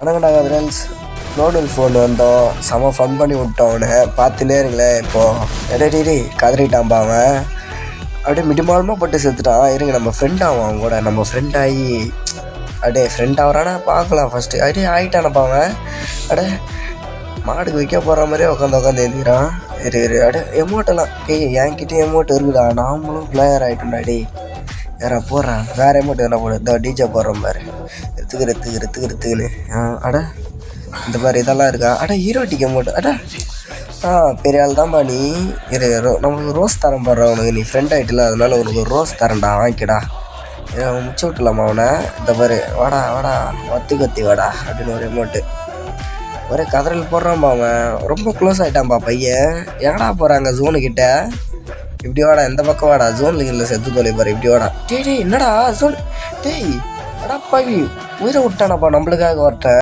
வணக்கம்டா friends. Nodal phone வந்தோம், செம fun பண்ணி விட்டோம். அவனை பார்த்துனே இருங்களேன். இப்போது டேடி கதறிட்டான்பா அவன். அப்படியே மிடிமாலமாக போட்டு செத்துட்டான். இருங்க நம்ம ஃப்ரெண்ட் ஆகும் அவன் கூட. நம்ம ஃப்ரெண்ட் ஆகி அப்படியே ஃப்ரெண்ட் ஆகிறானா பார்க்கலாம் ஃபஸ்ட்டு. அப்படியே ஆகிட்டானப்பா அவன். அடே மாடுக்கு வைக்க போகிற மாதிரியே உட்காந்து எழுந்திக்கிறான். அப்படியே எமௌண்ட்டெல்லாம் என்கிட்ட எமௌண்ட் இருக்குதா, நாமளும் பிளேயர் ஆகிட்டோம்டா. யாரா போடுறான் வேறு எமௌண்ட் எதனா போடு. இந்த டிஜே போடுறோம் பாரு, எடுத்துக்குன்னு. அட இந்த மாதிரி இதெல்லாம் இருக்கா. ஹீரோட்டிக் எமௌண்ட். பெரிய ஆள் தான்ப்பா நீ. நம்மளுக்கு ரோஸ் தரம் போடுற உனக்கு, நீ ஃப்ரெண்ட் ஆகிட்டுல, அதனால உனக்கு ஒரு ரோஸ் தரேன்டா, வாங்கிக்கடா. முச்சு விட்டுலாமா அவனை. இந்த பாரு, வாடா கொத்தி வாடா அப்படின்னு ஒரு எமௌண்ட்டு. ஒரே கதறல் போடுறான்பா அவன். ரொம்ப க்ளோஸ் ஆகிட்டான்பா பையன். எங்கடா போகிறாங்க ஜோனுக்கிட்ட? இப்படி வாடா, இந்த பக்கம் வாடா. ஜோனில் இல்லை செத்து தொலை பாரு. இப்படி வாடா. டேய் என்னடா ஜோன்? டேய் அடா பாவி, உயிரை விட்டானப்பா நம்மளுக்காக ஒருத்தன்.